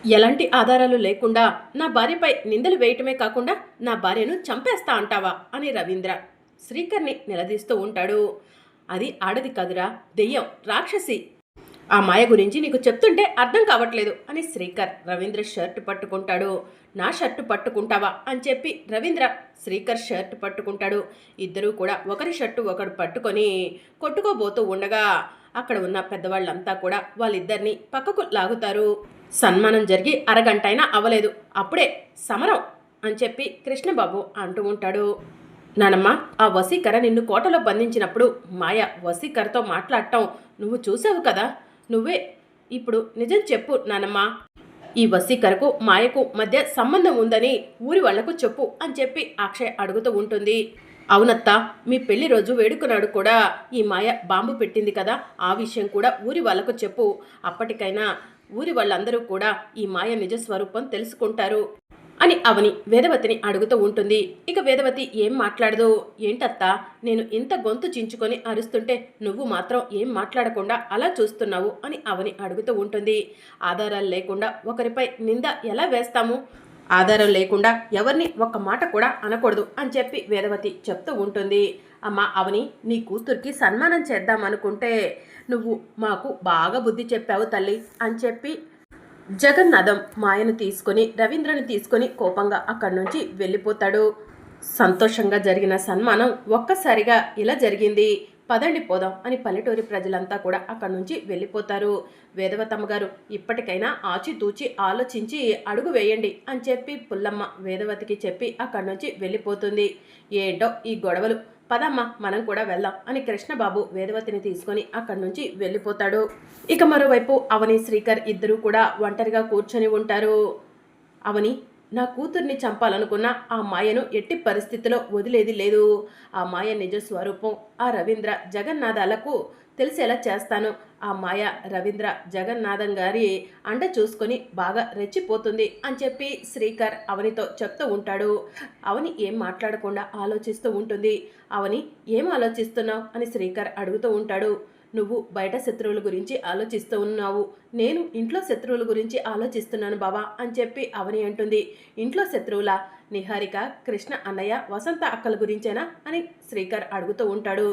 ఎలాంటి ఆధారాలు లేకుండా నా భార్యపై నిందలు వేయటమే కాకుండా నా భార్యను చంపేస్తా అంటావా అని రవీంద్ర శ్రీకర్ని నిలదీస్తూ ఉంటాడు. అది ఆడది కదురా, దెయ్యం, రాక్షసి. ఆ మాయ గురించి నీకు చెప్తుంటే అర్థం కావట్లేదు అని శ్రీకర్ రవీంద్ర షర్టు పట్టుకుంటాడు. నా షర్టు పట్టుకుంటావా అని చెప్పి రవీంద్ర శ్రీకర్ షర్టు పట్టుకుంటాడు. ఇద్దరూ కూడా ఒకరి షర్టు ఒకడు పట్టుకొని కొట్టుకోబోతూ ఉండగా అక్కడ ఉన్న పెద్దవాళ్ళంతా కూడా వాళ్ళిద్దరిని పక్కకు లాగుతారు. సన్మానం జరిగి అరగంట అయినా అవ్వలేదు, అప్పుడే సమరం అని చెప్పి కృష్ణబాబు అంటూ ఉంటాడు. నానమ్మ, ఆ వసీకర నిన్ను కోటలో బంధించినప్పుడు మాయ వసీకరతో మాట్లాడటం నువ్వు చూసావు కదా. నువ్వే ఇప్పుడు నిజం చెప్పు నానమ్మ. ఈ వసీకరకు మాయకు మధ్య సంబంధం ఉందని ఊరి వాళ్లకు చెప్పు అని చెప్పి అక్షయ్ అడుగుతూ ఉంటుంది. అవునత్తా, మీ పెళ్లి రోజు వేడుకనాడు కూడా ఈ మాయ బాంబు పెట్టింది కదా, ఆ విషయం కూడా ఊరి వాళ్లకు చెప్పు. అప్పటికైనా ఊరి వాళ్ళందరూ కూడా ఈ మాయ నిజస్వరూపం తెలుసుకుంటారు అని అవని వేదవతిని అడుగుతూ ఉంటుంది. ఇక వేదవతి ఏం మాట్లాడదు. ఏంటత్తా, నేను ఇంత గొంతు చించుకొని అరుస్తుంటే నువ్వు మాత్రం ఏం మాట్లాడకుండా అలా చూస్తున్నావు అని అవని అడుగుతూ ఉంటుంది. ఆధారాలు లేకుండా ఒకరిపై నింద ఎలా వేస్తాము? ఆధారం లేకుండా ఎవరిని ఒక్క మాట కూడా అనకూడదు అని చెప్పి వేదవతి చెప్తూ ఉంటుంది. అమ్మ అవని, నీ కూతురికి సన్మానం చేద్దామనుకుంటే నువ్వు మాకు బాగా బుద్ధి చెప్పావు తల్లి అని చెప్పి జగన్నాథం మాయను తీసుకొని రవీంద్రని తీసుకొని కోపంగా అక్కడి నుంచి వెళ్ళిపోతాడు. సంతోషంగా జరిగిన సన్మానం ఒక్కసారిగా ఇలా జరిగింది, పదండి పోదాం అని పల్లెటూరి ప్రజలంతా కూడా అక్కడి నుంచి వెళ్ళిపోతారు. వేదవతమ్మ గారు, ఇప్పటికైనా ఆచితూచి ఆలోచించి అడుగు వేయండి అని చెప్పి పుల్లమ్మ వేదవతికి చెప్పి అక్కడి నుంచి వెళ్ళిపోతుంది. ఏంటో ఈ గొడవలు, పదమ్మ మనం కూడా వెళ్దాం అని కృష్ణబాబు వేదవతిని తీసుకొని అక్కడి నుంచి వెళ్ళిపోతాడు. ఇక మరోవైపు అవని శ్రీకర్ ఇద్దరూ కూడా ఒంటరిగా కూర్చొని ఉంటారు. అవని, నా కూతుర్ని చంపాలనుకున్న ఆ మాయను ఎట్టి పరిస్థితిలో వదిలేది లేదు. ఆ మాయ నిజ స్వరూపం ఆ రవీంద్ర జగన్నాథాలకు తెలిసేలా చేస్తాను. ఆ మాయ రవీంద్ర జగన్నాథం గారి అండ చూసుకొని బాగా రెచ్చిపోతుంది అని చెప్పి శ్రీకర్ అవనితో చెప్తూ ఉంటాడు. అవని ఏం మాట్లాడకుండా ఆలోచిస్తూ ఉంటుంది. అవని, ఏం ఆలోచిస్తున్నావు అని శ్రీకర్ అడుగుతూ ఉంటాడు. నువ్వు బయట శత్రువుల గురించి ఆలోచిస్తూ ఉన్నావు, నేను ఇంట్లో శత్రువుల గురించి ఆలోచిస్తున్నాను బావా అని చెప్పి అవని అంటుంది. ఇంట్లో శత్రువుల? నిహారిక, కృష్ణ అన్నయ్య, వసంత అక్కల గురించేనా అని శ్రీకర్ అడుగుతూ ఉంటాడు.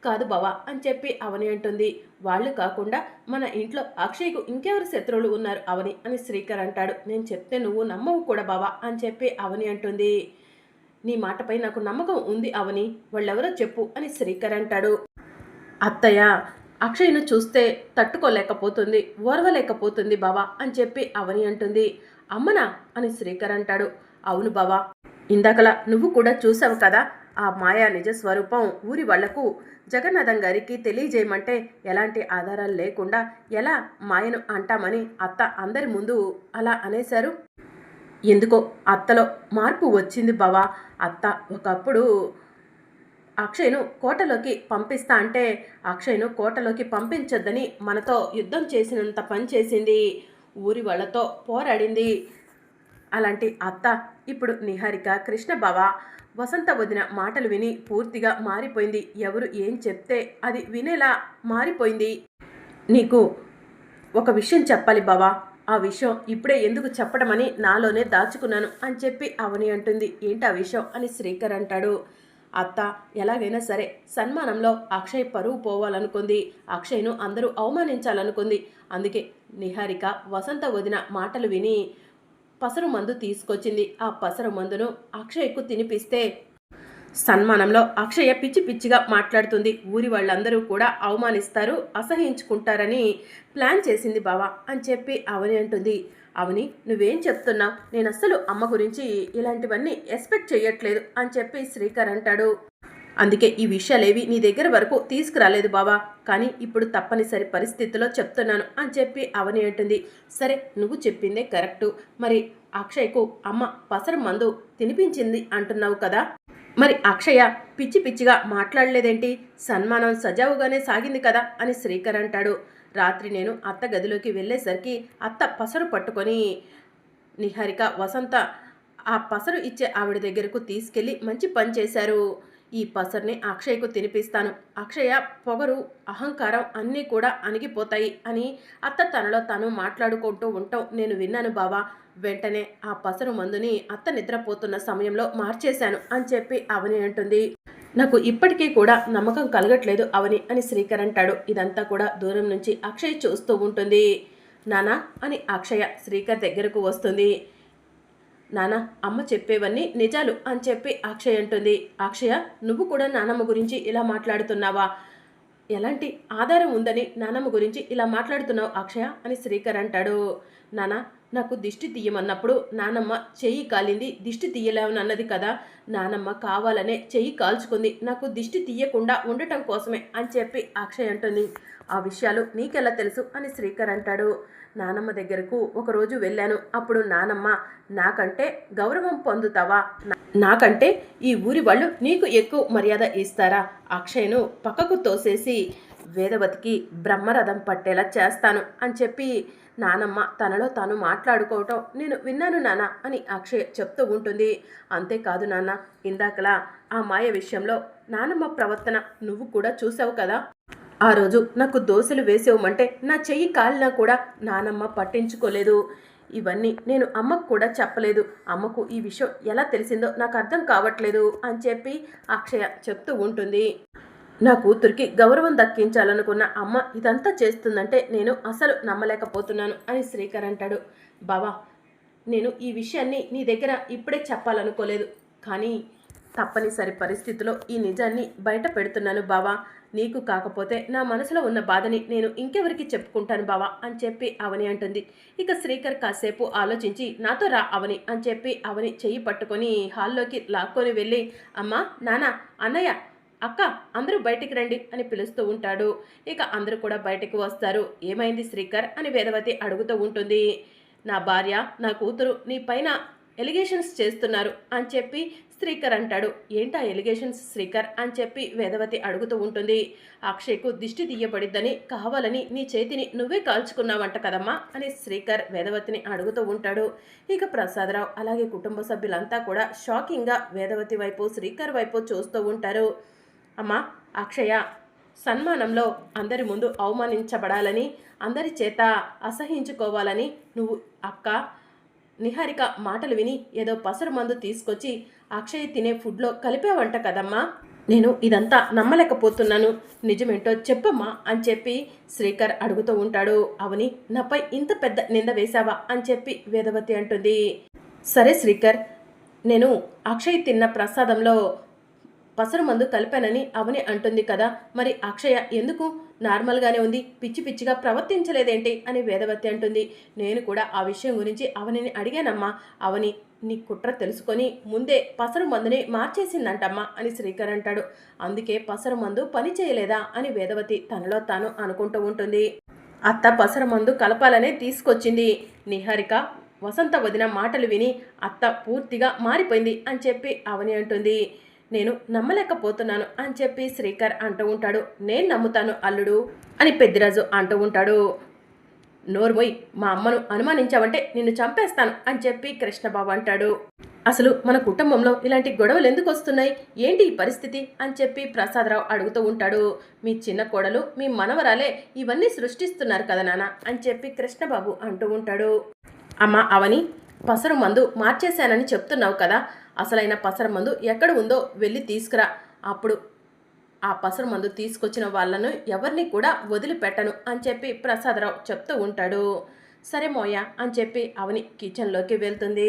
కాదు బావా అని చెప్పి అవని అంటుంది. వాళ్ళు కాకుండా మన ఇంట్లో అక్షయ్కు ఇంకెవరు శత్రువులు ఉన్నారు అవని అని శ్రీకర్ అంటాడు. నేను చెప్తే నువ్వు నమ్మవు కూడా బావా అని చెప్పి అవని అంటుంది. నీ మాటపై నాకు నమ్మకం ఉంది అవని, వాళ్ళెవరో చెప్పు అని శ్రీకర్ అంటాడు. అత్తయ్య అక్షయ్ను చూస్తే తట్టుకోలేకపోతుంది, ఓర్వలేకపోతుంది బావా అని చెప్పి అవని అంటుంది. అమ్మనా అని శ్రీకర్ అంటాడు. అవును బావా, ఇందాకలా నువ్వు కూడా చూసావు కదా, ఆ మాయా నిజ స్వరూపం ఊరి వాళ్లకు జగన్నాథం గారికి తెలియజేయమంటే ఎలాంటి ఆధారాలు లేకుండా ఎలా మాయను అంటామని అత్త అందరి ముందు అలా అనేశారు. ఎందుకో అత్తలో మార్పు వచ్చింది బావా. అత్త ఒకప్పుడు అక్షయ్ను కోటలోకి పంపిస్తా అంటే అక్షయ్ను కోటలోకి పంపించొద్దని మనతో యుద్ధం చేసినంత పని చేసింది, ఊరి వాళ్ళతో పోరాడింది. అలాంటి అత్త ఇప్పుడు నిహారిక, కృష్ణబావ, వసంత వదిన మాటలు విని పూర్తిగా మారిపోయింది. ఎవరు ఏం చెప్తే అది వినేలా మారిపోయింది. నీకు ఒక విషయం చెప్పాలి బావా, ఆ విషయం ఇప్పుడే ఎందుకు చెప్పడమని నాలోనే దాచుకున్నాను అని చెప్పి అవని అంటుంది. ఏంటి ఆ విషయం అని శ్రీకర్ అంటాడు. అత్త ఎలాగైనా సరే సన్మానంలో అక్షయ్ పరువు పోవాలనుకుంది, అక్షయ్ను అందరూ అవమానించాలనుకుంది. అందుకే నిహారిక వసంత వదిన మాటలు విని పసరు మందు తీసుకొచ్చింది. ఆ పసరు మందును అక్షయ్కు తినిపిస్తే సన్మానంలో అక్షయ పిచ్చి పిచ్చిగా మాట్లాడుతుంది, ఊరి వాళ్ళందరూ కూడా అవమానిస్తారు, అసహించుకుంటారని ప్లాన్ చేసింది బావా అని చెప్పి అవని అంటుంది. అవని, నువ్వేం చెప్తున్నావు? నేను అస్సలు అమ్మ గురించి ఇలాంటివన్నీ ఎక్స్పెక్ట్ చేయట్లేదు అని చెప్పి శ్రీకర్ అంటాడు. అందుకే ఈ విషయాలేవి నీ దగ్గర వరకు తీసుకురాలేదు బావా, కానీ ఇప్పుడు తప్పనిసరి పరిస్థితిలో చెప్తున్నాను అని చెప్పి అవని అంటుంది. సరే, నువ్వు చెప్పిందే కరెక్టు. మరి అక్షయ్కు అమ్మ పసరు మందు తినిపించింది అంటున్నావు కదా, మరి అక్షయ పిచ్చి పిచ్చిగా మాట్లాడలేదేంటి? సన్మానం సజావుగానే సాగింది కదా అని శ్రీకర్ అంటాడు. రాత్రి నేను అత్త గదిలోకి వెళ్ళేసరికి అత్త పసరు పట్టుకొని నిహారిక, వసంత ఆ పసరు ఇచ్చే ఆవిడ దగ్గరకు తీసుకెళ్ళి మంచి పని చేశారు. ఈ పసర్ని అక్షయ్కు తినిపిస్తాను. అక్షయ పొగరు, అహంకారం అన్నీ కూడా అణిగిపోతాయి అని అత్త తనలో తాను మాట్లాడుకుంటూ ఉంటాం నేను విన్నాను బావా. వెంటనే ఆ పసరు మందుని అత్త నిద్రపోతున్న సమయంలో మార్చేశాను అని చెప్పి అవని అంటుంది. నాకు ఇప్పటికీ కూడా నమ్మకం కలగట్లేదు అవని అని శ్రీకర్ అంటాడు. ఇదంతా కూడా దూరం నుంచి అక్షయ్ చూస్తూ ఉంటుంది. నానా అని అక్షయ శ్రీకర్ దగ్గరకు వస్తుంది. నాన్న, అమ్మ చెప్పేవన్నీ నిజాలు అని చెప్పి అక్షయ్ అంటుంది. అక్షయ, నువ్వు కూడా నానమ్మ గురించి ఇలా మాట్లాడుతున్నావా? ఎలాంటి ఆధారం ఉందని నానమ్మ గురించి ఇలా మాట్లాడుతున్నావు అక్షయ అని శ్రీకర్ అంటాడు. నాన్న, నాకు దిష్టి తీయమన్నప్పుడు నానమ్మ చెయ్యి కాలింది, దిష్టి తీయలేమన్నది కదా. నానమ్మ కావాలనే చెయ్యి కాల్చుకుంది, నాకు దిష్టి తీయకుండా ఉండటం కోసమే అని చెప్పి అక్షయ్ అంటుంది. ఆ విషయాలు నీకెలా తెలుసు అని శ్రీకర్ అంటాడు. నానమ్మ దగ్గరకు ఒకరోజు వెళ్ళాను. అప్పుడు నానమ్మ, నాకంటే గౌరవం పొందుతావా, నాకంటే ఈ ఊరి వాళ్ళు నీకు ఎక్కువ మర్యాద ఇస్తారా? అక్షయ్ను పక్కకు తోసేసి వేదవతికి బ్రహ్మరథం పట్టేలా చేస్తాను అని చెప్పి నానమ్మ తనలో తాను మాట్లాడుకోవటం నేను విన్నాను నాన్న అని అక్షయ్ చెప్తూ ఉంటుంది. అంతేకాదు నాన్న, ఇందాకలా ఆ మాయ విషయంలో నానమ్మ ప్రవర్తన నువ్వు కూడా చూసావు కదా. ఆ రోజు నాకు దోశలు వేసేవమంటే నా చెయ్యి కాలినా కూడా నానమ్మ పట్టించుకోలేదు. ఇవన్నీ నేను అమ్మకు కూడా చెప్పలేదు. అమ్మకు ఈ విషయం ఎలా తెలిసిందో నాకు అర్థం కావట్లేదు అని చెప్పి అక్షయ చెప్తూ ఉంటుంది. నా కూతురికి గౌరవం దక్కించాలనుకున్న అమ్మ ఇదంతా చేస్తుందంటే నేను అసలు నమ్మలేకపోతున్నాను అని శ్రీకర్ అంటాడు. బావా, నేను ఈ విషయాన్ని నీ దగ్గర ఇప్పుడే చెప్పాలనుకోలేదు, కానీ తప్పనిసరి పరిస్థితిలో ఈ నిజాన్ని బయట పెడుతున్నాను బావా. నీకు కాకపోతే నా మనసులో ఉన్న బాధని నేను ఇంకెవరికి చెప్పుకుంటాను బావా అని చెప్పి అవని అంటుంది. ఇక శ్రీకర్ కాసేపు ఆలోచించి నాతో రా అవని అని చెప్పి అవని చెయ్యి పట్టుకొని హాల్లోకి లాక్కొని వెళ్ళి, అమ్మా, నాన్న, అన్నయ్య, అక్క, అందరూ బయటికి రండి అని పిలుస్తూ ఉంటాడు. ఇక అందరూ కూడా బయటకు వస్తారు. ఏమైంది శ్రీకర్ అని వేదవతి అడుగుతూ ఉంటుంది. నా భార్య, నా కూతురు నీ పైన ఎలిగేషన్స్ చేస్తున్నారు అని చెప్పి శ్రీకర్ అంటాడు. ఏంటా ఎలిగేషన్స్ శ్రీకర్ అని చెప్పి వేదవతి అడుగుతూ ఉంటుంది. అక్షయ్కు దిష్టి తీయబడిద్దని కావాలని నీ చేతిని నువ్వే కాల్చుకున్నావంట కదమ్మా అని శ్రీకర్ వేదవతిని అడుగుతూ ఉంటాడు. ఇక ప్రసాదరావు అలాగే కుటుంబ సభ్యులంతా కూడా షాకింగ్గా వేదవతి వైపు శ్రీకర్ వైపు చూస్తూ ఉంటారు. అమ్మా, అక్షయ సన్మానంలో అందరి ముందు అవమానించబడాలని, అందరి చేత అసహించుకోవాలని నువ్వు అక్క నిహారిక మాటలు విని ఏదో పసరు మందు తీసుకొచ్చి అక్షయ్ తినే ఫుడ్లో కలిపావంట కదమ్మా. నేను ఇదంతా నమ్మలేకపోతున్నాను, నిజమేంటో చెప్పమ్మా అని చెప్పి శ్రీకర్ అడుగుతూ ఉంటాడు. అవని, నాపై ఇంత పెద్ద నింద వేశావా అని చెప్పి వేదవతి అంటుంది. సరే శ్రీకర్, నేను అక్షయ్ తిన్న ప్రసాదంలో పసరు మందు కలిపానని అవని అంటుంది కదా, మరి అక్షయ ఎందుకు నార్మల్గానే ఉంది, పిచ్చి పిచ్చిగా ప్రవర్తించలేదేంటి అని వేదవతి అంటుంది. నేను కూడా ఆ విషయం గురించి అవనిని అడిగానమ్మా. అవని నీ కుట్ర తెలుసుకొని ముందే పసరు మందుని మార్చేసిందంటమ్మా అని శ్రీకర్ అంటాడు. అందుకే పసరు మందు పని చేయలేదా అని వేదవతి తనలో తాను అనుకుంటూ ఉంటుంది. అత్త పసరు మందు కలపాలనే తీసుకొచ్చింది. నిహారిక, వసంత వదిన మాటలు విని అత్త పూర్తిగా మారిపోయింది అని చెప్పి అవని అంటుంది. నేను నమ్మలేకపోతున్నాను అని చెప్పి శ్రీకర్ అంటూ ఉంటాడు. నేను నమ్ముతాను అల్లుడు అని పెద్దిరాజు అంటూ ఉంటాడు. నోర్మోయ్, మా అమ్మను అనుమానించావంటే నిన్ను చంపేస్తాను అని చెప్పి కృష్ణబాబు అంటాడు. అసలు మన కుటుంబంలో ఇలాంటి గొడవలు ఎందుకు వస్తున్నాయి, ఏంటి ఈ పరిస్థితి అని చెప్పి ప్రసాదరావు అడుగుతూ ఉంటాడు. మీ చిన్న కోడలు, మీ మనవరాలే ఇవన్నీ సృష్టిస్తున్నారు కదా నాన్న అని చెప్పి కృష్ణబాబు అంటూ ఉంటాడు. అమ్మ అవని, పసరు మందు మార్చేశానని చెప్తున్నావు కదా, అసలైన పసరు మందు ఎక్కడ ఉందో వెళ్ళి తీసుకురా. అప్పుడు ఆ పసరు మందు తీసుకొచ్చిన వాళ్ళను ఎవరిని కూడా వదిలిపెట్టను అని చెప్పి ప్రసాదరావు చెప్తూ ఉంటాడు. సరే మోయ అని చెప్పి అవని కిచెన్లోకి వెళ్తుంది.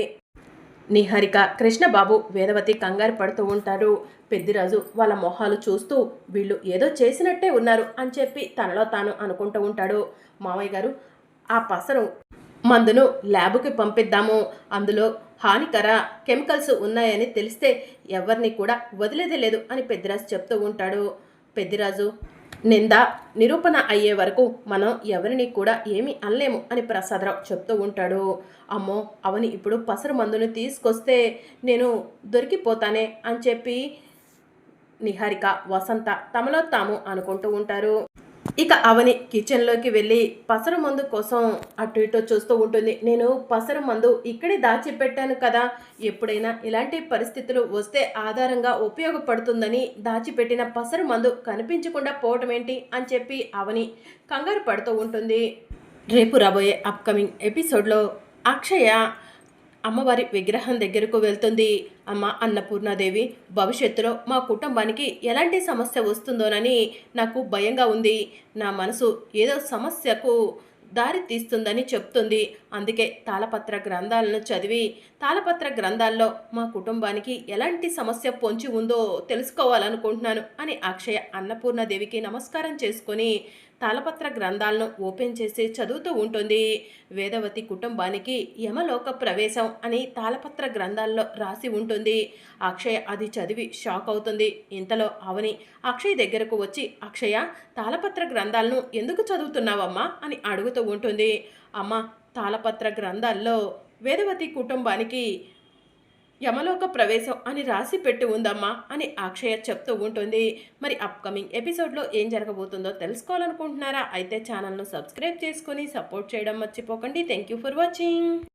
నిహారిక, కృష్ణబాబు, వేదవతి కంగారు పడుతూ ఉంటారు. పెద్దిరాజు వాళ్ళ మొహాలు చూస్తూ వీళ్ళు ఏదో చేసినట్టే ఉన్నారు అని చెప్పి తనలో తాను అనుకుంటూ ఉంటాడు. మావయ్య గారు, ఆ పసరు మందును ల్యాబుకి పంపిద్దాము, అందులో హానికర కెమికల్స్ ఉన్నాయని తెలిస్తే ఎవరిని కూడా వదిలేదే లేదు అని పెద్దిరాజు చెప్తూ ఉంటాడు. పెద్దిరాజు, నింద నిరూపణ అయ్యే వరకు మనం ఎవరిని కూడా ఏమీ అనలేము అని ప్రసాదరావు చెప్తూ ఉంటాడు. అమ్మో, అవని ఇప్పుడు పసరు మందును తీసుకొస్తే నేను దొరికిపోతానే అని చెప్పి నిహారిక, వసంత తమలో తాము అనుకుంటూ ఉంటారు. ఇక అవని కిచెన్లోకి వెళ్ళి పసరు మందు కోసం అటు ఇటు చూస్తూ ఉంటుంది. నేను పసరు మందు ఇక్కడే దాచిపెట్టాను కదా, ఎప్పుడైనా ఇలాంటి పరిస్థితులు వస్తే ఆధారంగా ఉపయోగపడుతుందని దాచిపెట్టిన పసరు మందు కనిపించకుండా పోవటం ఏంటి అని చెప్పి అవని కంగారు పడుతూ ఉంటుంది. రేపు రాబోయే అప్కమింగ్ ఎపిసోడ్లో అక్షయ అమ్మవారి విగ్రహం దగ్గరకు వెళ్తుంది. అమ్మ అన్నపూర్ణాదేవి, భవిష్యత్తులో మా కుటుంబానికి ఎలాంటి సమస్య వస్తుందోనని నాకు భయంగా ఉంది. నా మనసు ఏదో సమస్యకు దారి తీస్తుందని చెప్తుంది. అందుకే తాళపత్ర గ్రంథాలను చదివి తాళపత్ర గ్రంథాల్లో మా కుటుంబానికి ఎలాంటి సమస్య పొంచి ఉందో తెలుసుకోవాలనుకుంటున్నాను అని అక్షయ అన్నపూర్ణాదేవికి నమస్కారం చేసుకొని తాళపత్ర గ్రంథాలను ఓపెన్ చేసి చదువుతూ ఉంటుంది. వేదవతి కుటుంబానికి యమలోక ప్రవేశం అని తాళపత్ర గ్రంథాల్లో రాసి ఉంటుంది. అక్షయ అది చదివి షాక్ అవుతుంది. ఇంతలో అవని అక్షయ్ దగ్గరకు వచ్చి, అక్షయ, తాళపత్ర గ్రంథాలను ఎందుకు చదువుతున్నావమ్మా అని అడుగుతూ ఉంటుంది. అమ్మ, తాళపత్ర గ్రంథాల్లో వేదవతి కుటుంబానికి యమలోక ప్రవేశం అని రాసి పెట్టి ఉందమ్మా అని అక్షయ చెప్తూ ఉంటుంది. మరి అప్కమింగ్ ఎపిసోడ్లో ఏం జరగబోతుందో తెలుసుకోవాలనుకుంటున్నారా? అయితే ఛానల్ను సబ్స్క్రైబ్ చేసుకొని సపోర్ట్ చేయడం మర్చిపోకండి. Thank you for watching.